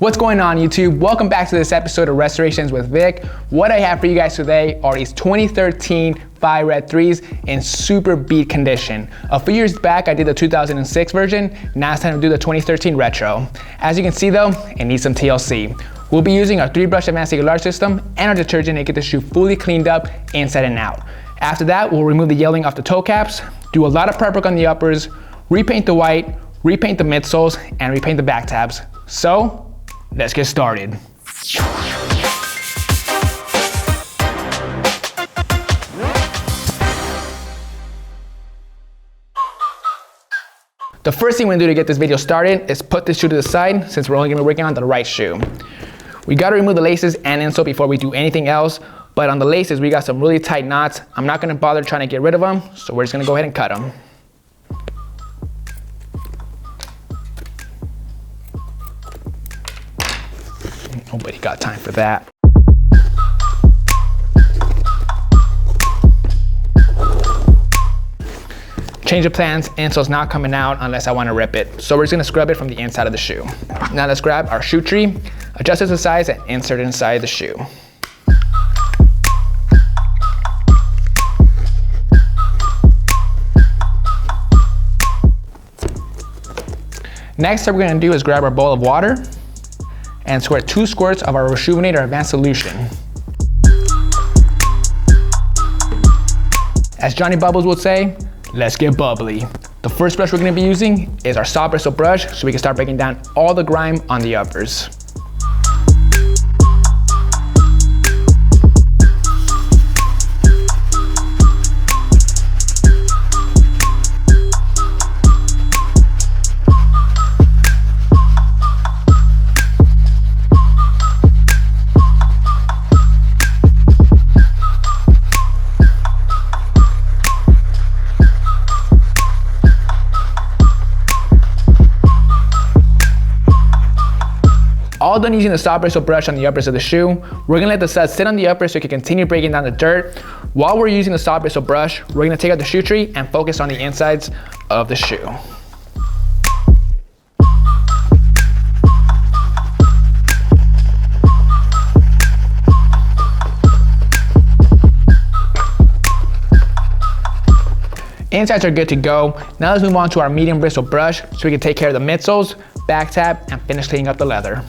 What's going on, YouTube? Welcome back to this episode of Restorations with Vic. What I have for you guys today are these 2013 Fire Red 3s in super beat condition. A few years back, I did the 2006 version. Now it's time to do the 2013 retro. As you can see though, it needs some TLC. We'll be using our 3-brush advanced large system and our detergent to get the shoe fully cleaned up inside and out. After that, we'll remove the yellowing off the toe caps, do a lot of prep work on the uppers, repaint the white, repaint the midsoles, and repaint the back tabs. So, let's get started. The first thing we're gonna do to get this video started is put this shoe to the side since we're only gonna be working on the right shoe. We gotta remove the laces and insole before we do anything else, but on the laces we got some really tight knots. I'm not gonna bother trying to get rid of them, so we're just gonna go ahead and cut them. Nobody got time for that. Change of plans, insole's not coming out unless I want to rip it. So we're just gonna scrub it from the inside of the shoe. Now let's grab our shoe tree, adjust it to size, and insert it inside the shoe. Next, what we're gonna do is grab our bowl of water and squirt 2 squirts of our Reshoevn8r advanced solution. As Johnny Bubbles would say, let's get bubbly. The first brush we're gonna be using is our soft bristle brush so we can start breaking down all the grime on the uppers. All done using the soft bristle brush on the uppers of the shoe, we're gonna let the suds sit on the uppers so we can continue breaking down the dirt. While we're using the soft bristle brush, we're gonna take out the shoe tree and focus on the insides of the shoe. Insides are good to go. Now let's move on to our medium bristle brush so we can take care of the midsoles, back tab, and finish cleaning up the leather.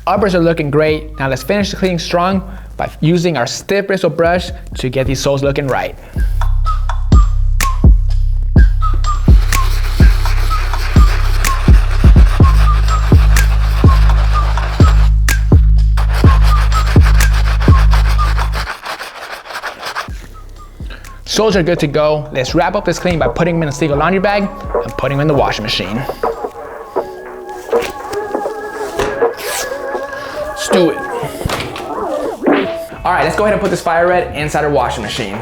Uppers are looking great. Now let's finish the cleaning strong by using our stiff bristle brush to get these soles looking right. Soles are good to go. Let's wrap up this clean by putting them in a single laundry bag and putting them in the washing machine. Let's do it. All right, let's go ahead and put this Fire Red inside our washing machine.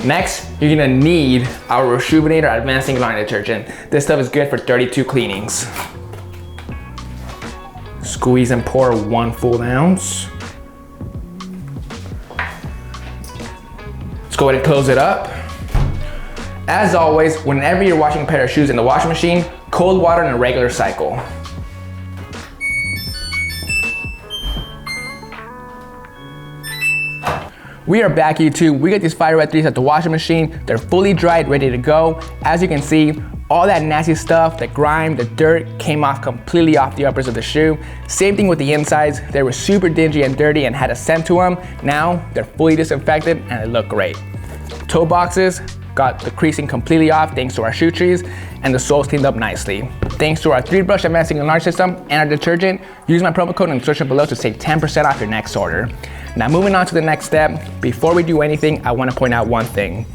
Next, you're gonna need our Reshoevn8r advanced laundry detergent. This stuff is good for 32 cleanings. Squeeze and pour 1 full ounce. Let's go ahead and close it up. As always, whenever you're washing a pair of shoes in the washing machine, cold water in a regular cycle. We are back, YouTube. We got these Fire Red 3s at the washing machine. They're fully dried, ready to go. As you can see, all that nasty stuff, the grime, the dirt came off completely off the uppers of the shoe. Same thing with the insides. They were super dingy and dirty and had a scent to them. Now they're fully disinfected and they look great. Toe boxes got the creasing completely off thanks to our shoe trees, and the soles cleaned up nicely. Thanks to our 3-brush advanced large system and our detergent, use my promo code in the description below to save 10% off your next order. Now moving on to the next step, before we do anything, I want to point out one thing.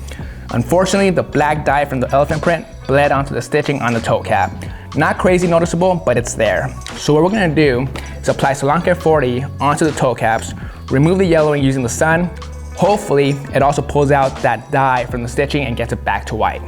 Unfortunately, the black dye from the elephant print bled onto the stitching on the toe cap. Not crazy noticeable, but it's there. So what we're gonna do is apply Salon Care 40 onto the toe caps, remove the yellowing using the sun. Hopefully, it also pulls out that dye from the stitching and gets it back to white.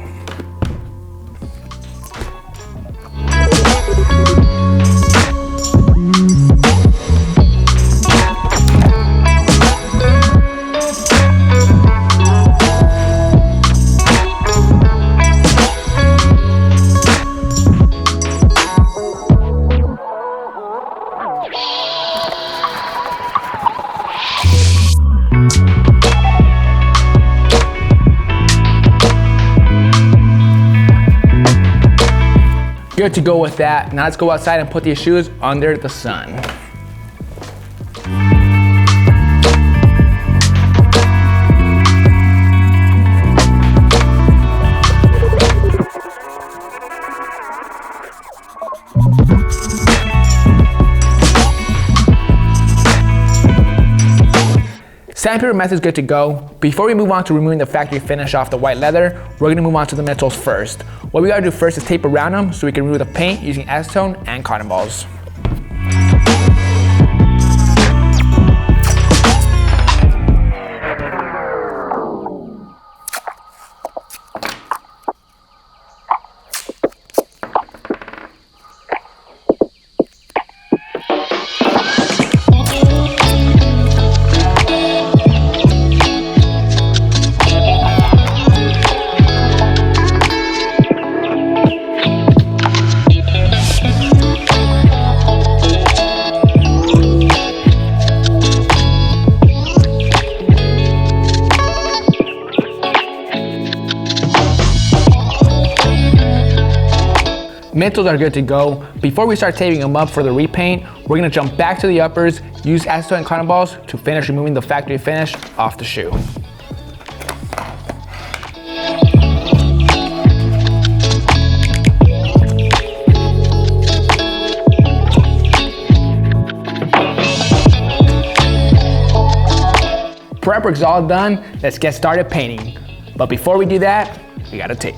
Good to go with that. Now let's go outside and put these shoes under the sun. Sandpaper method is good to go. Before we move on to removing the factory finish off the white leather, we're gonna move on to the midsoles first. What we gotta do first is tape around them so we can remove the paint using acetone and cotton balls. Midsoles are good to go. Before we start taping them up for the repaint, we're gonna jump back to the uppers, use acetone and cotton balls to finish removing the factory finish off the shoe. Prep work's all done, let's get started painting. But before we do that, we gotta tape.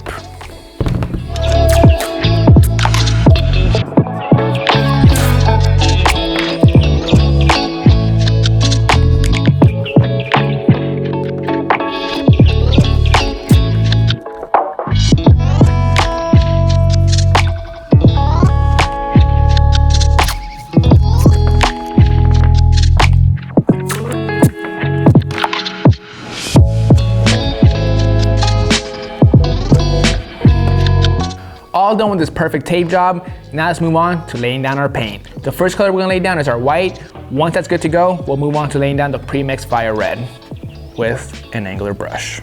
All done with this perfect tape job. Now let's move on to laying down our paint. The first color we're gonna lay down is our white. Once that's good to go, we'll move on to laying down the pre-mixed fire red with an angular brush.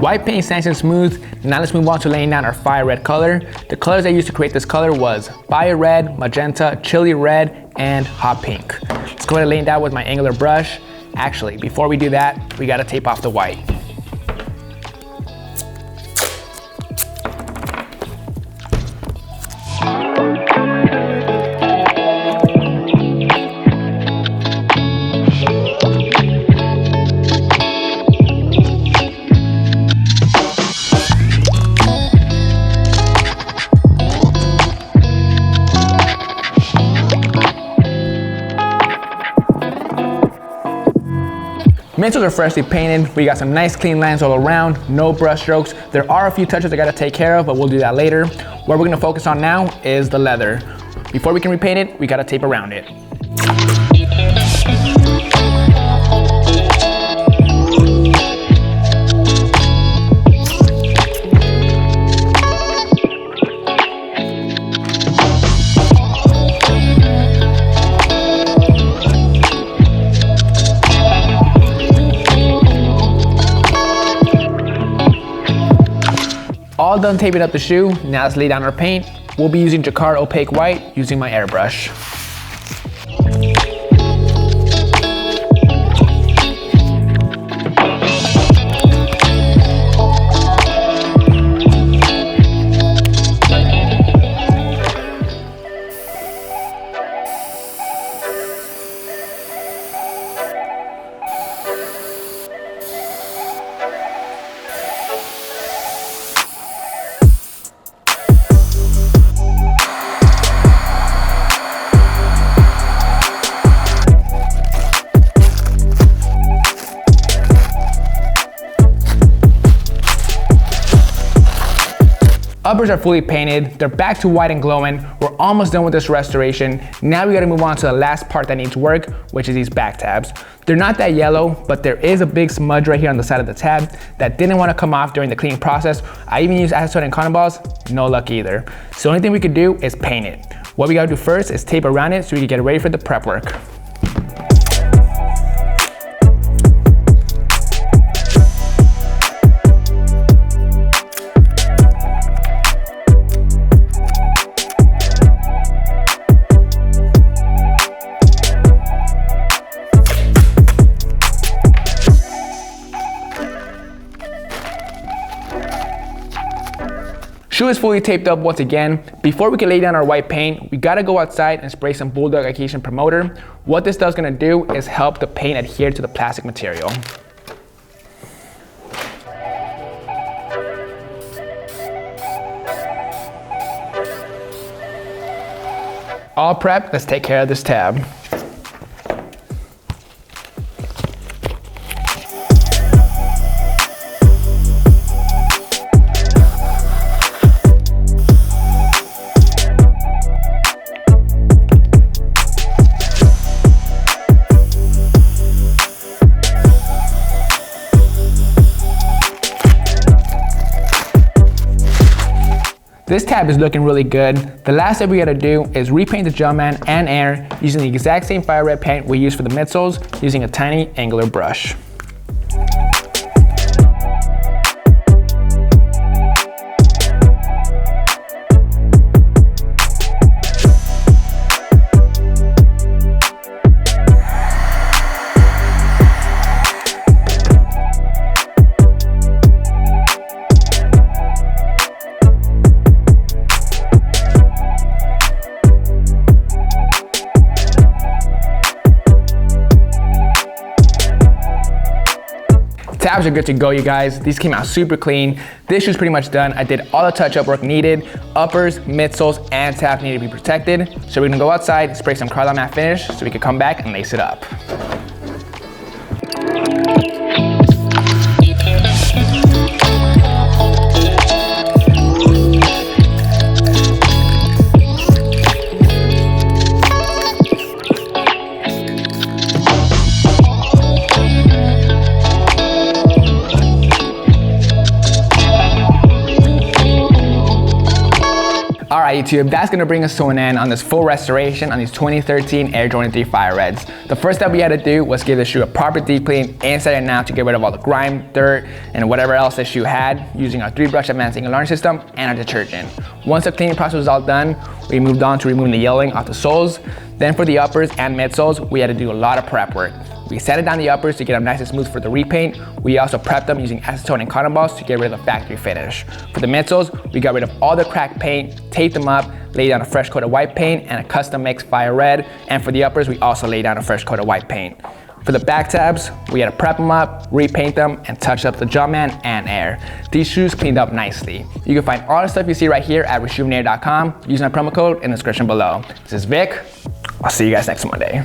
White paint is nice and smooth. Now let's move on to laying down our fire red color. The colors I used to create this color was fire red, magenta, chili red, and hot pink. Let's go ahead and lay it down with my angular brush. Actually, before we do that, we gotta tape off the white. Midsoles are freshly painted. We got some nice clean lines all around, no brush strokes. There are a few touches I gotta take care of, but we'll do that later. What we're gonna focus on now is the leather. Before we can repaint it, we gotta tape around it. All done taping up the shoe, now let's lay down our paint. We'll be using Jacquard opaque white using my airbrush. uppers are fully painted, they're back to white and glowing. We're almost done with this restoration. Now we gotta move on to the last part that needs work, which is these back tabs. They're not that yellow, but there is a big smudge right here on the side of the tab that didn't wanna come off during the cleaning process. I even used acetone and cotton balls, no luck either. So the only thing we could do is paint it. What we gotta do first is tape around it so we can get ready for the prep work. Shoe is fully taped up once again. Before we can lay down our white paint, we gotta go outside and spray some Bulldog adhesion promoter. What this does gonna do is help the paint adhere to the plastic material. All prepped, let's take care of this tab. This tab is looking really good. The last step we gotta do is repaint the Reshoevn8r using the exact same fire red paint we used for the midsoles using a tiny angular brush. Tabs are good to go, you guys. These came out super clean. This shoe's pretty much done. I did all the touch-up work needed. Uppers, midsoles, and tabs need to be protected. So we're gonna go outside, spray some Carlisle matte finish so we can come back and lace it up. Alright YouTube, that's gonna bring us to an end on this full restoration on these 2013 Air Jordan 3 Fire Reds. The first step we had to do was give the shoe a proper deep clean inside and out to get rid of all the grime, dirt, and whatever else the shoe had using our 3-brush advanced ink alarm system and our detergent. Once the cleaning process was all done, we moved on to removing the yellowing off the soles. Then for the uppers and midsoles, we had to do a lot of prep work. We sanded down the uppers to get them nice and smooth for the repaint. We also prepped them using acetone and cotton balls to get rid of the factory finish. For the midsoles, we got rid of all the cracked paint, taped them up, laid down a fresh coat of white paint and a custom mix fire red. And for the uppers, we also laid down a fresh coat of white paint. For the back tabs, we had to prep them up, repaint them, and touch up the Reshoevn8r. These shoes cleaned up nicely. You can find all the stuff you see right here at Reshoevn8r.com using our promo code in the description below. This is Vic. I'll see you guys next Monday.